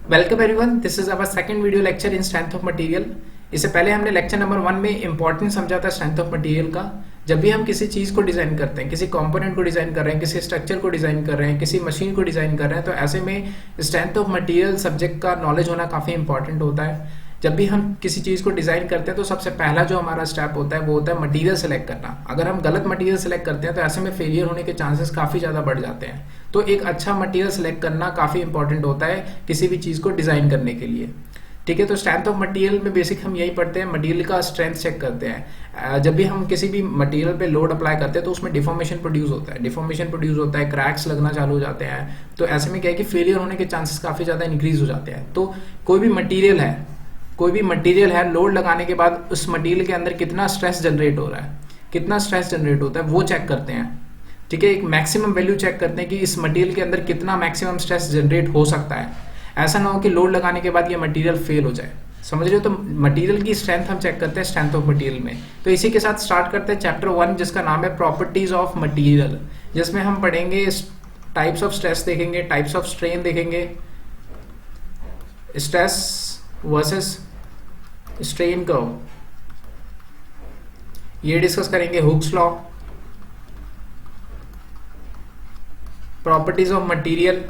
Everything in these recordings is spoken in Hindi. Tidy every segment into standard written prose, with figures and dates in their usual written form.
Welcome everyone, this is our second video lecture in strength of material. इससे पहले हमने लेक्चर नंबर 1 में इंपॉर्टेंस समझा था स्ट्रेंथ ऑफ मटेरियल का। जब भी हम किसी चीज़ को डिज़ाइन करते हैं, किसी कंपोनेंट को डिज़ाइन कर रहे हैं, किसी स्ट्रक्चर को डिज़ाइन कर रहे हैं, किसी मशीन को डिज़ाइन कर रहे हैं, तो ऐसे में स्ट्रेंथ ऑफ मटेरियल सब्जेक्ट का नॉलेज होना काफ़ी इंपॉर्टेंट होता है। जब भी हम किसी चीज़ को डिज़ाइन करते हैं तो सबसे पहला जो हमारा स्टेप होता है वो होता है मटेरियल सेलेक्ट करना। अगर हम गलत मटेरियल सेलेक्ट करते हैं तो ऐसे में फेलियर होने के चांसेस काफ़ी ज़्यादा बढ़ जाते हैं। तो एक अच्छा मटेरियल सेलेक्ट करना काफ़ी इंपॉर्टेंट होता है किसी भी चीज़ को डिज़ाइन करने के लिए। ठीक है, तो स्ट्रेंथ ऑफ मटेरियल में बेसिक हम यही पढ़ते हैं, मटेरियल का स्ट्रेंथ चेक करते हैं। जब भी हम किसी भी मटेरियल पे लोड अप्लाई करते हैं तो उसमें डिफॉर्मेशन प्रोड्यूस होता है, क्रैक्स लगना चालू हो जाते हैं। तो ऐसे में क्या है कि फेलियर होने के चांसेस काफ़ी ज़्यादा इंक्रीज हो जाते हैं। तो कोई भी मटेरियल है, लोड लगाने के बाद उस मटेरियल के अंदर कितना स्ट्रेस जनरेट हो रहा है, कितना स्ट्रेस जनरेट होता है वो चेक करते हैं। ठीक है, एक मैक्सिमम वैल्यू चेक करते हैं कि इस मटेरियल के अंदर कितना मैक्सिमम स्ट्रेस जनरेट हो सकता है। ऐसा ना हो कि लोड लगाने के बाद ये मटेरियल फेल हो जाए। समझ रहे हो? तो मटेरियल की स्ट्रेंथ हम चेक करते हैं स्ट्रेंथ ऑफ मटेरियल में। तो इसी के साथ स्टार्ट करते हैं चैप्टर 1 जिसका नाम है प्रॉपर्टीज ऑफ मटेरियल, जिसमें हम पढ़ेंगे टाइप्स ऑफ स्ट्रेस देखेंगे, टाइप्स ऑफ स्ट्रेन देखेंगे, स्ट्रेस वर्सेस स्ट्रेन कर्व ये डिस्कस करेंगे, Hooke's law, properties of material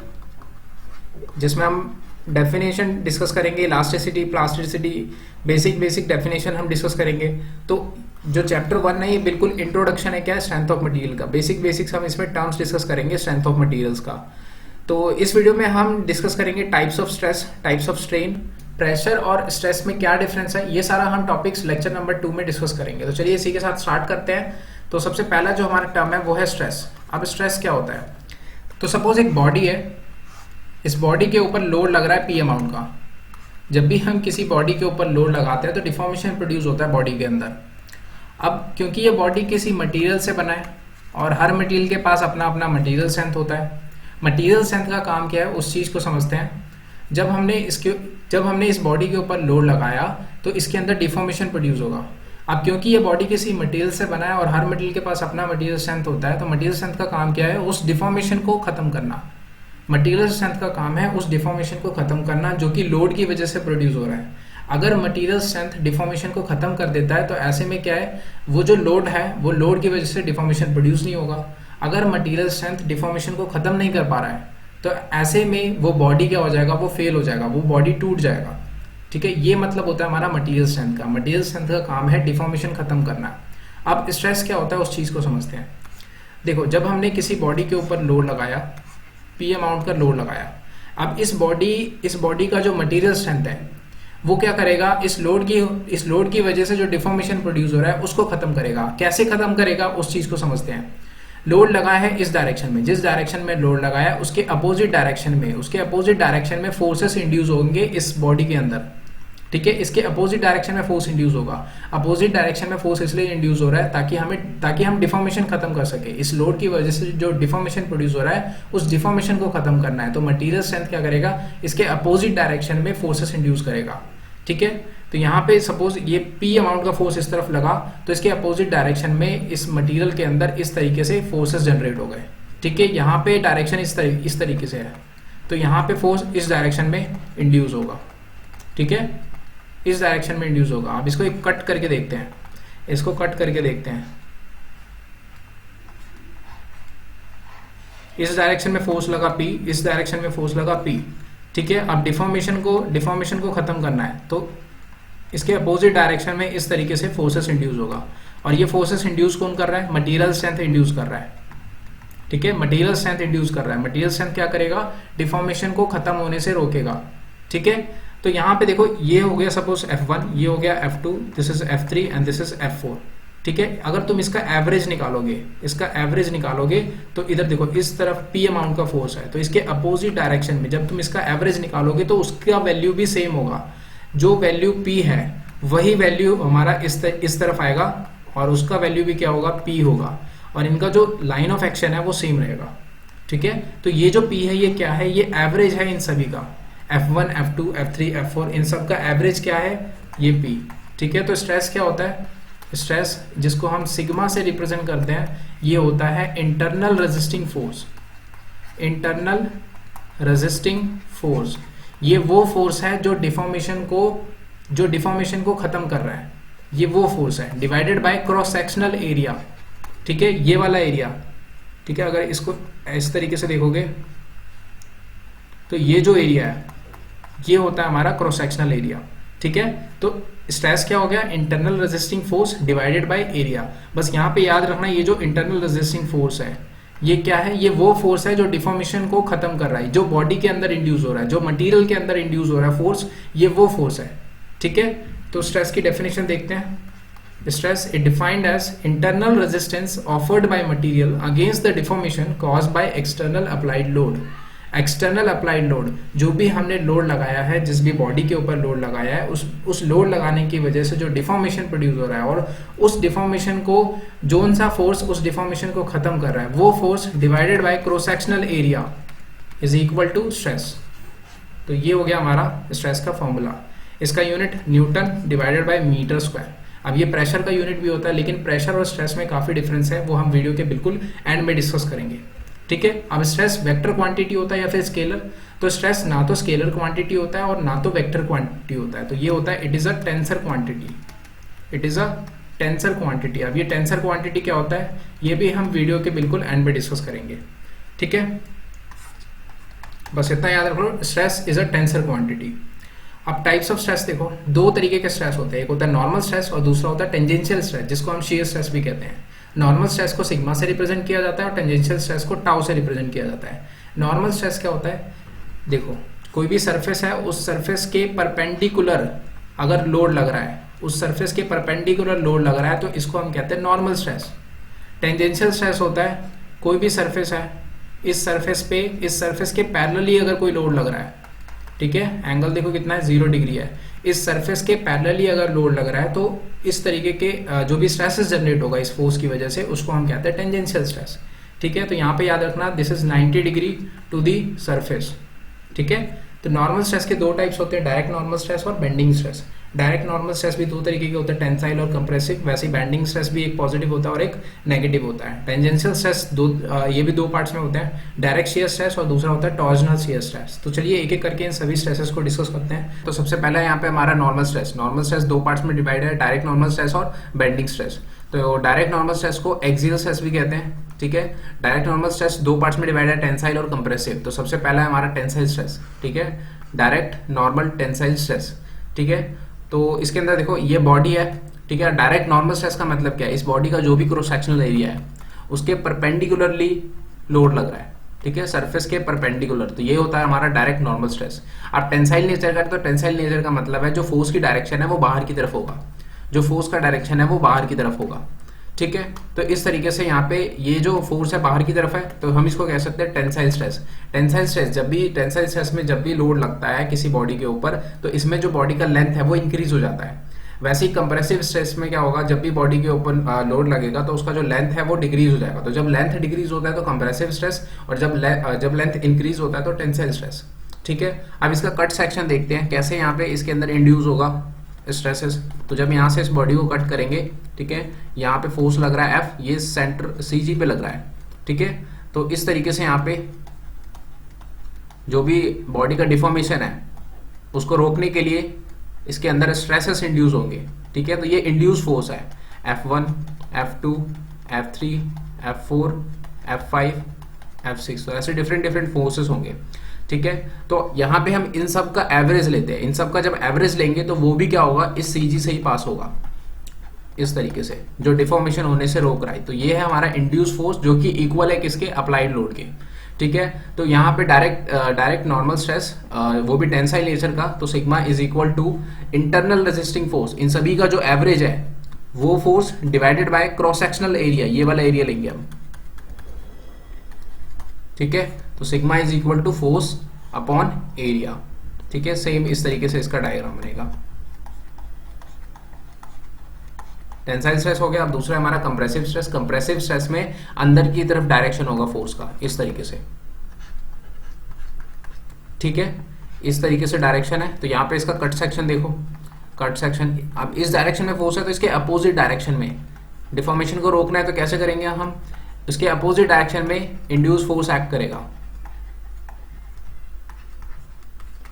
जिसमें हम डेफिनेशन डिस्कस करेंगे, इलास्टिसिटी, प्लास्टिसिटी, बेसिक डेफिनेशन हम डिस्कस करेंगे। तो जो चैप्टर 1 है ये बिल्कुल इंट्रोडक्शन है क्या है स्ट्रेंथ ऑफ मटेरियल का। बेसिक्स हम इसमें टर्म्स डिस्कस करेंगे स्ट्रेंथ ऑफ मटेरियल्स का। तो इस वीडियो में हम डिस्कस करेंगे types of stress, types of strain, pressure और स्ट्रेस में क्या डिफरेंस है, ये सारा हम टॉपिक्स लेक्चर नंबर 2 में डिस्कस करेंगे। तो चलिए इसी के साथ स्टार्ट करते हैं। तो सबसे पहला जो हमारा टर्म है वो है स्ट्रेस। अब स्ट्रेस क्या होता है? तो सपोज एक बॉडी है, इस बॉडी के ऊपर लोड लग रहा है पी अमाउंट का। जब भी हम किसी बॉडी के ऊपर लोड लगाते हैं तो डिफॉर्मेशन प्रोड्यूस होता है बॉडी के अंदर। अब क्योंकि ये बॉडी किसी मटेरियल से बना है और हर मटेरियल के पास अपना अपना मटेरियल स्ट्रेंथ होता है। मटेरियल स्ट्रेंथ का काम क्या है उस चीज़ को समझते हैं। जब हमने इस बॉडी के ऊपर लोड लगाया तो इसके अंदर डिफॉर्मेशन प्रोड्यूस होगा। अब क्योंकि ये बॉडी किसी मटेरियल से बना है और हर मटेरियल के पास अपना मटेरियल स्ट्रेंथ होता है, तो मटेरियल स्ट्रेंथ का काम क्या है? उस डिफॉर्मेशन को खत्म करना। मटेरियल स्ट्रेंथ का काम है उस डिफॉर्मेशन को खत्म करना जो कि लोड की वजह से प्रोड्यूस हो रहा है। अगर मटेरियल स्ट्रेंथ डिफॉर्मेशन को खत्म कर देता है तो ऐसे में क्या है, वो जो लोड है वो लोड की वजह से डिफॉर्मेशन प्रोड्यूस नहीं होगा। अगर मटेरियल स्ट्रेंथ डिफॉर्मेशन को खत्म नहीं कर पा रहा है तो ऐसे में वो बॉडी क्या हो जाएगा, वो फेल हो जाएगा, वो बॉडी टूट जाएगा। ठीक है, ये मतलब होता है हमारा मटेरियल स्ट्रेंथ का। मटेरियल स्ट्रेंथ का काम है डिफॉर्मेशन खत्म करना। अब स्ट्रेस क्या होता है उस चीज़ को समझते हैं। देखो, जब हमने किसी बॉडी के ऊपर लोड लगाया, पी अमाउंट का लोड लगाया, अब इस बॉडी का जो मटेरियल स्ट्रेंथ है वो क्या करेगा, इस लोड की वजह से जो डिफॉर्मेशन प्रोड्यूस हो रहा है उसको खत्म करेगा। कैसे खत्म करेगा उस चीज़ को समझते हैं। लोड लगाया है इस डायरेक्शन में, जिस डायरेक्शन में लोड लगाया उसके अपोजिट डायरेक्शन में फोर्सेस इंड्यूस होंगे इस बॉडी के अंदर। ठीक है, इसके अपोजिट डायरेक्शन में फोर्स इंड्यूस होगा। अपोजिट डायरेक्शन में फोर्स इसलिए इंड्यूस हो रहा है ताकि हम डिफॉर्मेशन खत्म कर सके। इस लोड की वजह से जो डिफॉर्मेशन प्रोड्यूस हो रहा है उस डिफॉर्मेशन को खत्म करना है। तो मटेरियल स्ट्रेंथ क्या करेगा, इसके अपोजिट डायरेक्शन में फोर्सेस इंड्यूस करेगा। ठीक है, तो यहाँ पे सपोज ये पी अमाउंट का फोर्स इस तरफ लगा तो इसके अपोजिट डायरेक्शन में इस मटेरियल के अंदर इस तरीके से फोर्सेस जनरेट हो गए। ठीक है, यहाँ पे डायरेक्शन इस तरीके से है तो यहाँ पे फोर्स इस डायरेक्शन में इंड्यूस होगा। ठीक है, इस डायरेक्शन में इंड्यूस होगा। अब इसको एक कट करके देखते हैं, इस डायरेक्शन में फोर्स लगा P, इस डायरेक्शन में फोर्स लगा P। ठीक है, अब डिफॉर्मेशन को खत्म करना है तो इसके अपोजिट डायरेक्शन में इस तरीके से फोर्सेस इंड्यूस होगा। और ये फोर्सेस इंड्यूस कौन कर रहा है? मटेरियल स्ट्रेंथ इंड्यूस कर रहा है। ठीक है, मटेरियल स्ट्रेंथ इंड्यूस कर रहा है। मटेरियल स्ट्रेंथ क्या करेगा, डिफॉर्मेशन को खत्म होने से रोकेगा। ठीक है, तो यहाँ पे देखो ये हो गया सपोज F1, ये हो गया F2, this is F3 and this is F4। ठीक है, अगर तुम इसका एवरेज निकालोगे तो इधर देखो इस तरफ P अमाउंट का फोर्स है तो इसके अपोजिट डायरेक्शन में जब तुम इसका एवरेज निकालोगे तो उसका वैल्यू भी सेम होगा। जो वैल्यू P है वही वैल्यू हमारा इस तरफ आएगा और उसका वैल्यू भी क्या होगा, P होगा। और इनका जो लाइन ऑफ एक्शन है वो सेम रहेगा। ठीक है, तो ये जो P है ये क्या है, ये एवरेज है इन सभी का, F1, F2, F3, F4 इन सब का एवरेज क्या है, ये P। ठीक है, तो स्ट्रेस क्या होता है, स्ट्रेस जिसको हम सिग्मा से रिप्रेजेंट करते हैं ये होता है इंटरनल रेजिस्टिंग फोर्स। ये वो फोर्स है जो डिफॉर्मेशन को खत्म कर रहा है, ये वो फोर्स है, divided by cross sectional area, ठीक है, ये वाला एरिया, ठीक है। अगर इसको इस तरीके से देखोगे तो ये जो एरिया है ये होता है हमारा क्रॉस सेक्शनल एरिया, ठीक है। तो स्ट्रेस क्या हो गया, internal resisting force divided by area. बस यहाँ पे याद रखना ये जो इंटरनल रेजिस्टिंग फोर्स है ये क्या है, ये वो फोर्स है जो डिफॉर्मेशन को खत्म कर रहा है, जो बॉडी के अंदर इंड्यूस हो रहा है, जो मटेरियल के अंदर इंड्यूस हो रहा है फोर्स, ये वो फोर्स है, ठीक है। तो स्ट्रेस की डेफिनेशन देखते हैं। Stress is defined as internal resistance offered by material against the deformation caused by external applied load. External applied load, जो भी हमने लोड लगाया है, जिस भी बॉडी के ऊपर लोड लगाया है, उस लोड लगाने की वजह से जो डिफॉर्मेशन प्रोड्यूस हो रहा है और उस डिफॉर्मेशन को जोन सा फोर्स उस डिफॉर्मेशन को खत्म कर रहा है, वो force divided by cross sectional area is equal to stress. तो ये हो गया हमारा स्ट्रेस का फॉर्मूला। इसका unit newton divided by metre square. अब ये प्रेशर का यूनिट भी होता है, लेकिन प्रेशर और स्ट्रेस में काफी डिफरेंस है, वो हम वीडियो के बिल्कुल एंड में डिस्कस करेंगे, ठीक है। अब स्ट्रेस वेक्टर क्वांटिटी होता है या फिर स्केलर, तो स्ट्रेस ना तो स्केलर क्वांटिटी होता है और ना तो वेक्टर क्वांटिटी होता है। तो ये होता है it is a tensor quantity, it is a tensor quantity. अब ये टेंसर क्वांटिटी क्या होता है ये भी हम वीडियो के बिल्कुल एंड में डिस्कस करेंगे, ठीक है। बस इतना याद रखो, stress is a tensor quantity. अब टाइप्स ऑफ स्ट्रेस देखो, दो तरीके के स्ट्रेस होते हैं, एक होता है नॉर्मल स्ट्रेस और दूसरा होता है टेंजेंशियल स्ट्रेस, जिसको हम शियर स्ट्रेस भी कहते हैं। नॉर्मल स्ट्रेस को सिग्मा से रिप्रेजेंट किया जाता है और टेंजेंशियल स्ट्रेस को टाउ से रिप्रेजेंट किया जाता है। नॉर्मल स्ट्रेस क्या होता है, देखो कोई भी सरफेस है, उस सरफेस के परपेंडिकुलर अगर लोड लग रहा है, उस सरफेस के परपेंडिकुलर लोड लग रहा है, तो इसको हम कहते हैं नॉर्मल स्ट्रेस। टेंजेंशियल स्ट्रेस होता है कोई भी सरफेस है, इस सरफेस के पैरेलली अगर कोई लोड लग रहा है, ठीक है, एंगल देखो कितना है, 0 डिग्री है, इस सरफेस के पैरेलली अगर लोड लग रहा है तो इस तरीके के जो भी स्ट्रेसेस जनरेट होगा इस फोर्स की वजह से, उसको हम कहते हैं टेंजेंशियल स्ट्रेस, ठीक है। तो यहाँ पे याद रखना this is 90 degree to the surface, ठीक है। तो नॉर्मल स्ट्रेस के दो टाइप्स होते हैं, डायरेक्ट नॉर्मल स्ट्रेस और bending stress. Direct normal stress भी दो तरीके के होते हैं, टेंसाइल और कंप्रेसिव। वैसे बेंडिंग स्ट्रेस भी एक पॉजिटिव होता है और एक नेगेटिव होता है। टेंजेंशियल स्ट्रेस ये भी दो पार्ट्स में होते हैं, डायरेक्ट शियर स्ट्रेस और दूसरा होता है टॉर्जनल शियर स्ट्रेस। तो चलिए एक एक करके इन सभी स्ट्रेसेस को डिस्कस करते हैं। तो सबसे पहला यहाँ पे हमारा नॉर्मल स्ट्रेस। नॉर्मल स्ट्रेस दो पार्ट्स में डिवाइड है, डायरेक्ट नॉर्मल स्ट्रेस और बेंडिंग स्ट्रेस। तो डायरेक्ट नॉर्मल स्ट्रेस को एक्सियल स्ट्रेस भी कहते हैं, ठीक है। डायरेक्ट नॉर्मल स्ट्रेस दो पार्ट्स में डिवाइड है, टेंसाइल और कंप्रेसिव। तो सबसे पहला है हमारा टेंसाइल स्ट्रेस, ठीक है, डायरेक्ट नॉर्मल टेंसाइल स्ट्रेस, ठीक है। तो इसके अंदर देखो ये बॉडी है, ठीक है। डायरेक्ट नॉर्मल स्ट्रेस का मतलब क्या है, इस बॉडी का जो भी क्रॉस सेक्शनल एरिया है उसके परपेंडिकुलरली लोड लग रहा है, ठीक है, सरफेस के परपेंडिकुलर। तो ये होता है हमारा डायरेक्ट नॉर्मल स्ट्रेस। अब टेंसाइल नेचर का, तो टेंसाइल नेचर का मतलब है जो फोर्स की डायरेक्शन है वो बाहर की तरफ होगा, जो फोर्स का डायरेक्शन है वो बाहर की तरफ होगा, ठीक है। तो इस तरीके से यहाँ पे ये जो फोर्स है बाहर की तरफ है, तो हम इसको कह सकते हैं tensile stress. Tensile stress tensile stress में जब भी लोड लगता है किसी बॉडी के ऊपर, तो इसमें जो बॉडी का लेंथ है वो इंक्रीज हो जाता है। वैसे ही कंप्रेसिव स्ट्रेस में क्या होगा, जब भी बॉडी के ऊपर लोड लगेगा तो उसका जो लेंथ है वो डिक्रीज हो जाएगा। तो जब लेंथ डिक्रीज होता है तो कंप्रेसिव स्ट्रेस, और जब लेंथ इंक्रीज होता है तो टेंसाइल स्ट्रेस, ठीक है। अब इसका कट सेक्शन देखते हैं कैसे यहाँ पे इसके अंदर इंड्यूस होगा स्ट्रेसेस। तो जब यहाँ से इस बॉडी को कट करेंगे, ठीक है, यहाँ पे फोर्स लग रहा है F, ये सेंटर CG पे लग रहा है, ठीक है। तो इस तरीके से यहाँ पे जो भी बॉडी का डिफॉर्मेशन है उसको रोकने के लिए इसके अंदर स्ट्रेसेस इंड्यूस होंगे, ठीक है। तो ये इंड्यूस फोर्स है F1, F2, F3, F4, F5, F6। तो ऐसे डिफरेंट फोर्सेस होंगे, ठीक है। तो यहाँ पे हम इन सब का एवरेज लेते हैं। इन सब का जब एवरेज लेंगे तो वो भी क्या होगा, इस CG से ही पास होगा, इस तरीके से, जो डिफॉर्मेशन होने से रोक रहा है। तो ये है हमारा इंड्यूस फोर्स, जो कि इक्वल है किसके, अप्लाइड लोड के, ठीक है। तो यहाँ पे डायरेक्ट नॉर्मल स्ट्रेस, वो भी टेंसाइल नेचर का, तो sigma is equal to internal resisting force. इन सभी का जो एवरेज है वो force divided by cross sectional area, ये वाला एरिया लेंगे हम, ठीक है। तो sigma is equal to force upon area, ठीक है। सेम इस तरीके से इसका डायग्राम बनेगा। टेंसाइल स्ट्रेस हो गया। अब दूसरा हमारा कंप्रेसिव स्ट्रेस। कंप्रेसिव स्ट्रेस में अंदर की तरफ डायरेक्शन होगा फोर्स का, इस तरीके से, ठीक है, इस तरीके से डायरेक्शन है। तो यहाँ पे इसका कट सेक्शन देखो, कट सेक्शन, अब इस डायरेक्शन में फोर्स है तो इसके अपोजिट डायरेक्शन में डिफॉर्मेशन को रोकना है, तो कैसे करेंगे हम, इसके अपोजिट डायरेक्शन में इंड्यूस फोर्स एक्ट करेगा,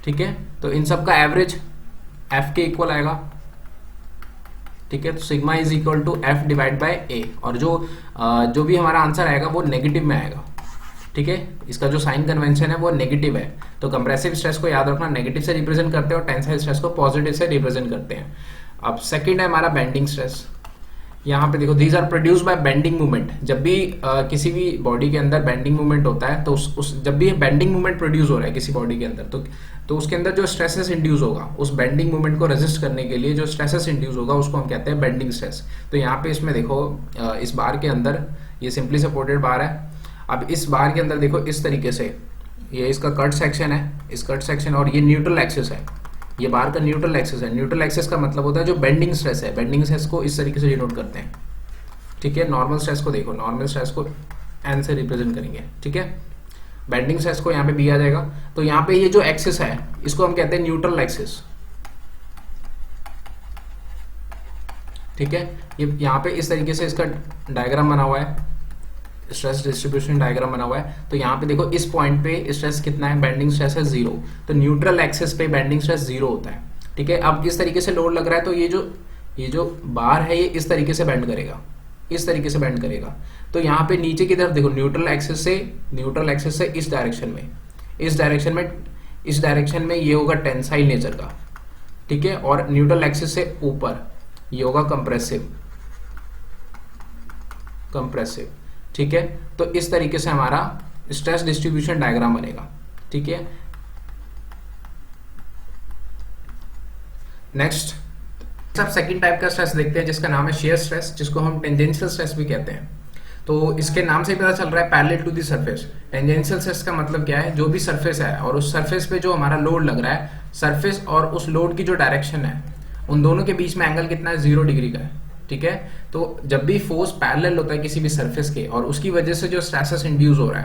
ठीक है, तो इन सब का एवरेज एफ के इक्वल आएगा। ठीक है, तो sigma is equal to F divide by A, और जो भी हमारा आंसर आएगा वो नेगेटिव में आएगा। ठीक है, इसका जो साइन कन्वेंशन है वो नेगेटिव है, तो कंप्रेसिव स्ट्रेस को याद रखना नेगेटिव से रिप्रेजेंट करते हैं और टेंसाइल स्ट्रेस को पॉजिटिव से रिप्रेजेंट करते हैं। अब सेकंड है हमारा बेंडिंग स्ट्रेस। यहाँ पे देखो, these are produce by bending movement. जब भी किसी भी बॉडी के अंदर बेंडिंग मूवमेंट होता है, तो जब भी बेंडिंग मूवमेंट प्रोड्यूस हो रहा है किसी बॉडी के अंदर, तो उसके अंदर जो स्ट्रेसेस इंड्यूस होगा, उस बेंडिंग मूवमेंट को रेजिस्ट करने के लिए जो स्ट्रेसेस इंड्यूस होगा उसको हम कहते हैं बेंडिंग स्ट्रेस। तो यहाँ पे इसमें देखो, इस बार के अंदर ये सिंपली सपोर्टेड बार है। अब इस बार के अंदर देखो, इस तरीके से ये इसका कट सेक्शन है, इस कट सेक्शन, और ये न्यूट्रल एक्सिस है, ये बार का न्यूट्रल एक्सिस है। न्यूट्रल एक्सिस का मतलब होता है जो बेंडिंग स्ट्रेस है, बेंडिंग स्ट्रेस को इस तरीके से डिनोट करते हैं। ठीक है, नॉर्मल स्ट्रेस को देखो, नॉर्मल स्ट्रेस को एन से रिप्रेजेंट करेंगे। ठीक है, बेंडिंग स्ट्रेस को यहाँ पे बी आ जाएगा। तो यहाँ पे ये जो एक्सिस है इसको हम कहते हैं न्यूट्रल एक्सिस। ठीक है, ये यहाँ पे इस तरीके से इसका डायग्राम बना हुआ है, स्ट्रेस डिस्ट्रीब्यूशन डायग्राम बना हुआ है। तो यहाँ पे देखो, इस पॉइंट पे स्ट्रेस कितना है, बेंडिंग स्ट्रेस है 0, तो न्यूट्रल एक्सिस पे बेंडिंग स्ट्रेस 0 होता है। ठीक है, अब इस तरीके से लोड लग रहा है, तो ये जो बार है ये इस तरीके से बेंड करेगा, इस तरीके से बेंड करेगा। तो यहाँ पे नीचे की तरफ देखो, न्यूट्रल एक्सिस से इस डायरेक्शन में ये होगा टेंसाइल नेचर का। ठीक है, और न्यूट्रल एक्सिस से ऊपर ये होगा कंप्रेसिव। ठीक है, तो इस तरीके से हमारा स्ट्रेस डिस्ट्रीब्यूशन डायग्राम बनेगा। ठीक है, नेक्स्ट सब सेकंड टाइप का स्ट्रेस देखते हैं, जिसका नाम है शेयर स्ट्रेस, जिसको हम टेंजेंशियल स्ट्रेस भी कहते हैं। तो इसके नाम से पता चल रहा है parallel to the surface. Tangential stress का मतलब क्या है, जो भी सरफेस है और उस सरफेस पे जो हमारा लोड लग रहा है, सरफेस और उस लोड की जो डायरेक्शन है, उन दोनों के बीच में एंगल कितना है, 0 डिग्री का है। ठीक है, तो जब भी फोर्स पैरेलल होता है किसी भी सरफेस के, और उसकी वजह से जो स्ट्रेसेस इंड्यूस हो रहा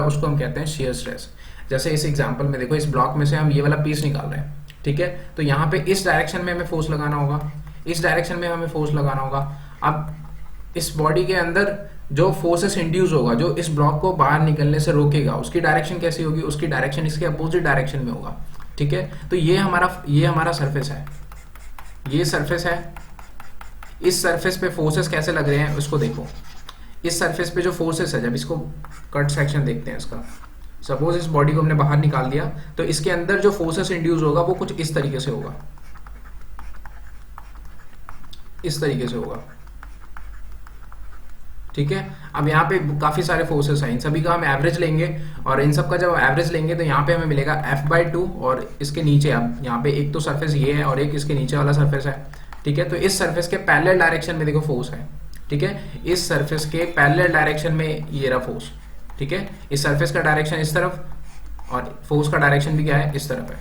है, उसको हम कहते हैं शेयर स्ट्रेस। जैसे इस एग्जांपल में देखो, इस ब्लॉक में से हम ये वाला पीस निकाल रहे हैं। ठीक है, तो यहाँ पे इस डायरेक्शन में हमें फोर्स लगाना होगा, इस डायरेक्शन में हमें फोर्स लगाना होगा। अब इस बॉडी के अंदर जो फोर्सेस इंड्यूस होगा, जो इस ब्लॉक को बाहर निकलने से रोकेगा, उसकी डायरेक्शन कैसी होगी, उसकी डायरेक्शन इसके अपोजिट डायरेक्शन में होगा। ठीक है, तो ये हमारा सरफेस है, ये सरफेस है। इस सरफेस पे फोर्सेस कैसे लग रहे हैं उसको देखो। इस सरफेस पे जो फोर्सेस है, जब इसको कट सेक्शन देखते हैं इसका, सपोज इस बॉडी को हमने बाहर निकाल दिया, तो इसके अंदर जो फोर्सेस इंड्यूस होगा वो कुछ इस तरीके से होगा, इस तरीके से होगा। ठीक है, अब यहाँ पे काफी सारे फोर्सेस हैं, इन सभी का हम एवरेज लेंगे, और इन सब का जब एवरेज लेंगे तो यहाँ पे हमें मिलेगा F/2, और इसके नीचे अब यहाँ पे एक तो सरफेस ये है और एक इसके नीचे वाला सरफेस है। ठीक है, तो इस सरफेस के पैरेलल डायरेक्शन में देखो फोर्स है। ठीक है, इस सरफेस के पैरेलल डायरेक्शन में ये रहा फोर्स। ठीक है, इस सरफेस का डायरेक्शन इस तरफ, और फोर्स का डायरेक्शन भी क्या है, इस तरफ है।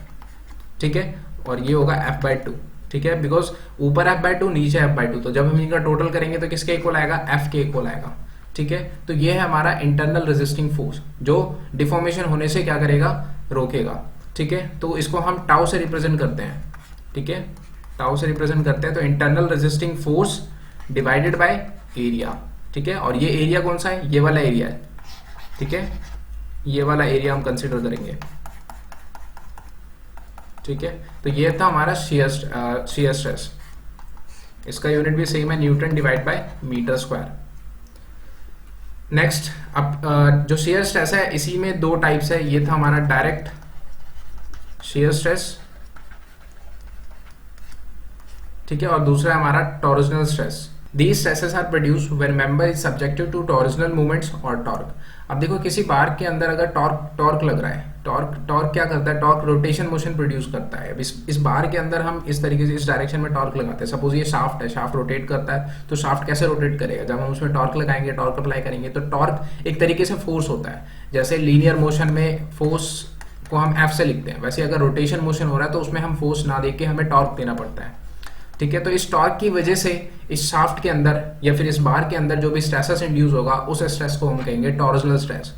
ठीक है, और ये होगा F/2। ठीक है, बिकॉज ऊपर F/2 नीचे F/2, तो जब हम इनका टोटल करेंगे तो किसके इक्वल आएगा, F के इक्वल आएगा। ठीक है, तो ये है हमारा इंटरनल रेजिस्टिंग फोर्स, जो डिफॉर्मेशन होने से क्या करेगा, रोकेगा। ठीक है, तो इसको हम टाउ से रिप्रेजेंट करते हैं। ठीक है, टाउ से रिप्रेजेंट करते हैं, तो internal resisting force divided by area. ठीक है, और ये एरिया कौन सा है, ये वाला एरिया है। ठीक है, ये वाला एरिया हम कंसिडर करेंगे। ठीक है, तो ये था हमारा शेयर स्ट्रेस। इसका यूनिट भी सेम है, newton divide by metre square. Next, अब जो शेयर स्ट्रेस है, इसी में 2 टाइप्स है। ये था हमारा डायरेक्ट शेयर स्ट्रेस, ठीक है, और दूसरा है हमारा torsional stress. These stresses are produced when member is subjected to torsional movements और टॉर्क। अब देखो, किसी बार के अंदर अगर टॉर्क लग रहा है, टॉर्क क्या करता है, टॉर्क रोटेशन मोशन प्रोड्यूस करता है। इस बार के अंदर हम इस तरीके से इस डायरेक्शन में टॉर्क लगाते हैं। सपोज ये शाफ्ट है, शाफ्ट रोटेट करता है, तो शाफ्ट कैसे रोटेट करेगा, जब हम उसमें टॉर्क लगाएंगे, टॉर्क अप्लाई करेंगे, तो टॉर्क एक तरीके से फोर्स होता है। जैसे लीनियर मोशन में फोर्स को हम F से लिखते हैं, वैसे अगर रोटेशन मोशन हो रहा है तो उसमें हम फोर्स ना देके हमें टॉर्क देना पड़ता है। ठीक है, तो इस टॉर्क की वजह से इस शाफ्ट के अंदर या फिर इस बार के अंदर जो भी स्ट्रेसेस इंड्यूस होगा, उस स्ट्रेस को हम कहेंगे टॉर्जनल स्ट्रेस।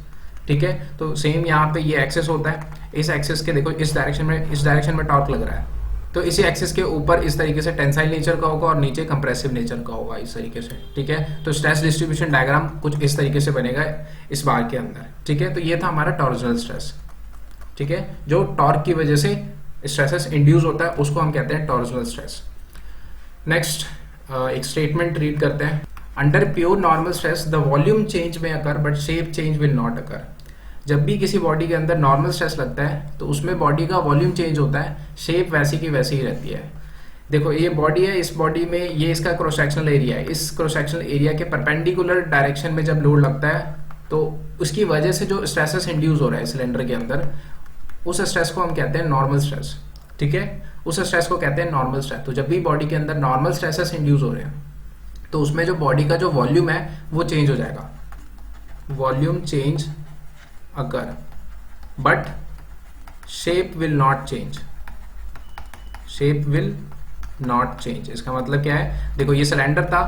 ठीक है, तो सेम यहाँ पे ये एक्सिस होता है, इस एक्सिस के देखो इस डायरेक्शन में टॉर्क लग रहा है, तो इसी एक्सिस के ऊपर इस तरीके से टेंसाइल नेचर का होगा और नीचे कंप्रेसिव नेचर का होगा, इस तरीके से। ठीक है, तो स्ट्रेस डिस्ट्रीब्यूशन डायग्राम कुछ इस तरीके से बनेगा इस बार के अंदर। ठीक है, तो ये था हमारा टॉर्जनल स्ट्रेस। ठीक है, जो टॉर्क की वजह से स्ट्रेसेस इंड्यूस होता है उसको हम कहते हैं टॉर्सनल स्ट्रेस। नेक्स्ट एक स्टेटमेंट रीड करते हैं। Under pure normal stress the volume change में occur but shape change will not occur. जब भी किसी बॉडी के अंदर नॉर्मल स्ट्रेस लगता है तो उसमें बॉडी का वॉल्यूम चेंज होता है, शेप वैसी की वैसी ही रहती है। देखो ये बॉडी है, इस बॉडी में ये इसका क्रॉस सेक्शनल एरिया है, इस क्रॉस सेक्शनल एरिया के परपेंडिकुलर डायरेक्शन में जब लोड लगता है तो उसकी वजह से जो स्ट्रेसेस इंड्यूस हो रहा है सिलेंडर के अंदर, उस स्ट्रेस को हम कहते हैं नॉर्मल स्ट्रेस। ठीक है, उस स्ट्रेस को कहते हैं नॉर्मल स्ट्रेस। तो जब भी बॉडी के अंदर नॉर्मल स्ट्रेसेस इंड्यूस हो रहे हैं तो उसमें जो बॉडी का जो वॉल्यूम है वो चेंज हो जाएगा, volume change occur but shape will not change, shape will not change. इसका मतलब क्या है, देखो ये सिलेंडर था,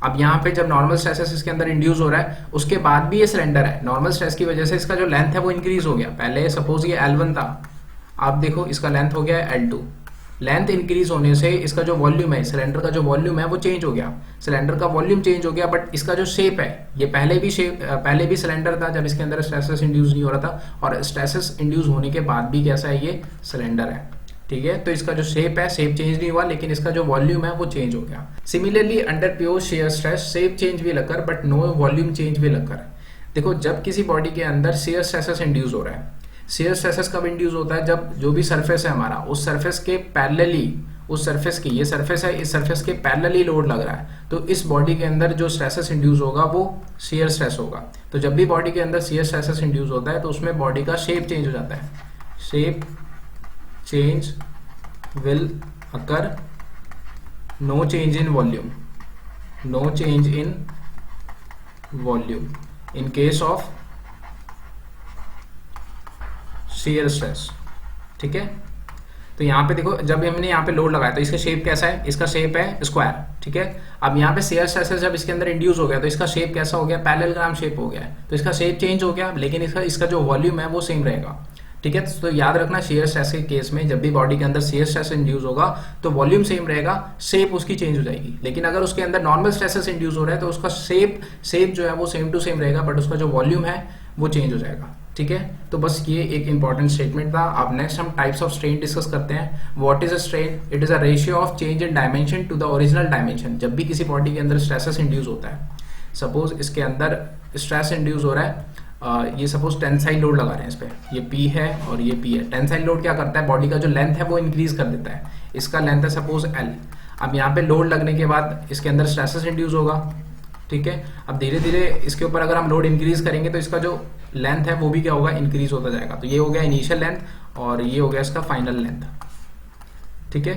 अब यहाँ पे जब नॉर्मल स्ट्रेसेस इसके अंदर इंड्यूस हो रहा है उसके बाद भी ये सिलेंडर है, नॉर्मल स्ट्रेस की वजह से इसका जो लेंथ है वो इंक्रीज हो गया। पहले सपोज ये L1 था, आप देखो इसका लेंथ हो गया है L2। लेंथ इंक्रीज होने से इसका जो वॉल्यूम है, सिलेंडर का जो वॉल्यूम है वो चेंज हो गया, सिलेंडर का वॉल्यूम चेंज हो गया, बट इसका जो शेप है, ये पहले भी सिलेंडर था जब इसके अंदर स्ट्रेसेस इंड्यूस नहीं हो रहा था, और स्ट्रेसेस इंड्यूस होने के बाद भी कैसा है, ये सिलेंडर है। ठीक है, तो इसका जो शेप है, शेप चेंज नहीं हुआ, लेकिन इसका जो वॉल्यूम है वो चेंज हो गया। Similarly under pure shear stress shape change will occur but no volume change will occur. देखो जब किसी बॉडी के अंदर शेयर स्ट्रेसेस इंड्यूस हो रहा है, शेयर स्ट्रेसेस कब इंड्यूस होता है, जब जो भी सरफेस है हमारा, उस सरफेस के पैरेलली, उस सरफेस की, ये सरफेस है, इस सरफेस के पैरेलली लोड लग रहा है, तो इस बॉडी के अंदर जो स्ट्रेसेस इंड्यूस होगा वो शेयर स्ट्रेस होगा। तो जब भी बॉडी के अंदर शेयर स्ट्रेसेस इंड्यूस होता है तो उसमें बॉडी का शेप चेंज हो जाता है, shape change will occur, no change in volume, no change in volume in case of shear stress. ठीक है, तो यहाँ पे देखो जब हमने यहाँ पे लोड लगाया तो इसका शेप कैसा है, इसका शेप है स्क्वायर। ठीक है, अब यहाँ पे शेयर स्ट्रेसेस जब इसके अंदर इंड्यूस हो गया तो इसका शेप कैसा हो गया, पैरेललोग्राम शेप हो गया है, तो इसका शेप चेंज हो गया, लेकिन इसका जो वॉल्यूम है वो सेम रहेगा। ठीक है, तो याद रखना शेयर स्ट्रेस के केस में जब भी बॉडी के अंदर शेयर स्ट्रेस इंड्यूस होगा तो वॉल्यूम सेम रहेगा, शेप उसकी चेंज हो जाएगी। लेकिन अगर उसके अंदर नॉर्मल स्ट्रेसेस इंड्यूस हो रहा है तो उसका शेप जो है वो सेम टू सेम रहेगा, बट उसका जो वॉल्यूम है वो चेंज हो जाएगा। ठीक है, तो बस ये एक इंपॉर्टेंट स्टेटमेंट था। अब नेक्स्ट हम टाइप्स ऑफ स्ट्रेन डिस्कस करते हैं। What is a strain? It is a ratio of change in dimension to the original dimension. जब भी किसी बॉडी के अंदर स्ट्रेसेस इंड्यूस होता है, सपोज इसके अंदर स्ट्रेस इंड्यूस हो रहा है, ये सपोज टेंसाइल लोड लगा रहे हैं इस पे, ये P है और ये P है। टेंसाइल लोड क्या करता है, बॉडी का जो लेंथ है वो इंक्रीज कर देता है। इसका लेंथ है सपोज L। अब यहाँ पे लोड लगने के बाद इसके अंदर स्ट्रेसेस इंड्यूस होगा। ठीक है, अब धीरे धीरे इसके ऊपर अगर हम लोड इंक्रीज करेंगे तो इसका जो लेंथ है वो भी क्या होगा, इंक्रीज होता जाएगा। तो ये हो गया इनिशियल लेंथ और ये हो गया इसका फाइनल लेंथ। ठीक है,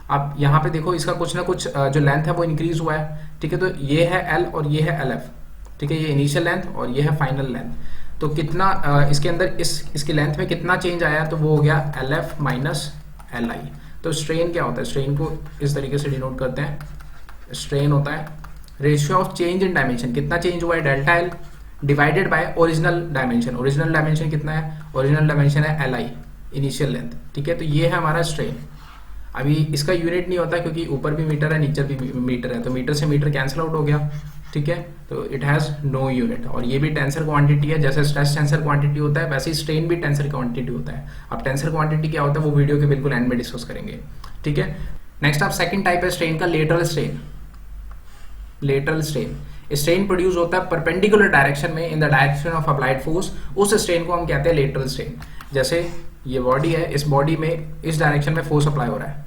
अब यहाँ पे देखो इसका कुछ ना कुछ जो लेंथ है वो इंक्रीज हुआ है। ठीक है, तो ये है L और ये है LF। ठीक है, ये इनिशियल लेंथ और ये है फाइनल लेंथ। तो कितना इसके अंदर इसकी लेंथ में कितना चेंज आया, तो वो हो गया LF माइनस LI। तो स्ट्रेन क्या होता है, स्ट्रेन को इस तरीके से डिनोट करते हैं। स्ट्रेन होता है ratio of change in dimension, कितना चेंज हुआ है delta L divided by original dimension. Original dimension कितना है, ओरिजिनल डायमेंशन है LI, इनिशियल लेंथ। ठीक है, तो ये है हमारा स्ट्रेन। अभी इसका यूनिट नहीं होता क्योंकि ऊपर भी मीटर है नीचे भी मीटर है, तो मीटर से मीटर कैंसिल आउट हो गया। ठीक है, तो इट हैज नो यूनिट। और ये भी टेंसर क्वांटिटी है, जैसे स्ट्रेस टेंसर क्वांटिटी होता है वैसे ही स्ट्रेन भी टेंसर क्वांटिटी होता है। अब टेंसर क्वांटिटी क्या होता है वो वीडियो के बिल्कुल एंड में डिस्कस करेंगे। ठीक है, नेक्स्ट आप सेकंड टाइप है स्ट्रेन का, lateral strain. Lateral strain, strain produce होता है परपेंडिकुलर डायरेक्शन में in the direction of applied force, उस स्ट्रेन को हम कहते हैं लेटरल स्ट्रेन। जैसे ये बॉडी है, इस बॉडी में इस डायरेक्शन में फोर्स अप्लाई हो रहा है,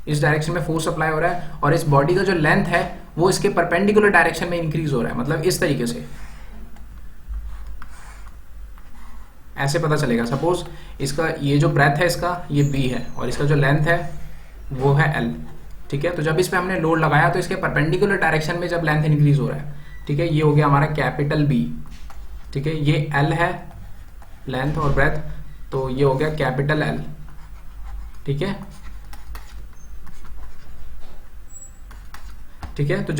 इस डायरेक्शन में फोर्स अप्लाई हो रहा है, और इस बॉडी का जो लेंथ है वो इसके परपेंडिकुलर डायरेक्शन में इंक्रीज हो रहा है। मतलब इस तरीके से ऐसे पता चलेगा। सपोज इसका ये जो ब्रेथ है इसका ये B है और इसका जो लेंथ है वो है L। ठीक है, तो जब इस पे हमने लोड लगाया तो इसके परपेंडिकुलर डायरेक्शन में जब लेंथ इंक्रीज हो रहा है, ठीक है, ये हो गया हमारा कैपिटल B। ठीक है, ये L है लेंथ और ब्रेथ, तो ये हो गया कैपिटल L। ठीक है, ठीक है, तो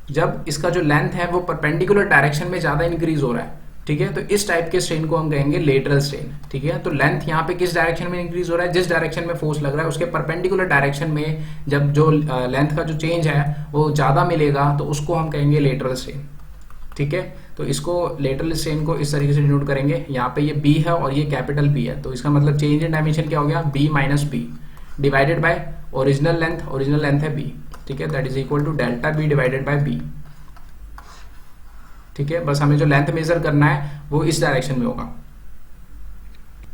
जब इसका जो लेंथ है वो परपेंडिकुलर डायरेक्शन में ज्यादा इंक्रीज हो रहा है, ठीक है, तो इस टाइप के स्ट्रेन को हम कहेंगे लेटरल स्ट्रेन। ठीक है, तो लेंथ यहाँ पे किस डायरेक्शन में इंक्रीज हो रहा है, जिस डायरेक्शन में फोर्स लग रहा है उसके परपेंडिकुलर डायरेक्शन में जब जो लेंथ का जो चेंज है वो ज्यादा मिलेगा तो उसको हम कहेंगे लेटरल स्ट्रेन। ठीक है। तो इसको लेटरल स्ट्रेन को इस तरीके से डिनोट करेंगे, यहाँ पे ये बी है और ये कैपिटल बी है, तो इसका मतलब चेंज इन डायमेंशन क्या हो गया, B minus B divided by original length है बी, ठीक है, that is equal to delta B divided by B, ठीक है। बस हमें जो लेंथ मेजर करना है वो इस डायरेक्शन में होगा।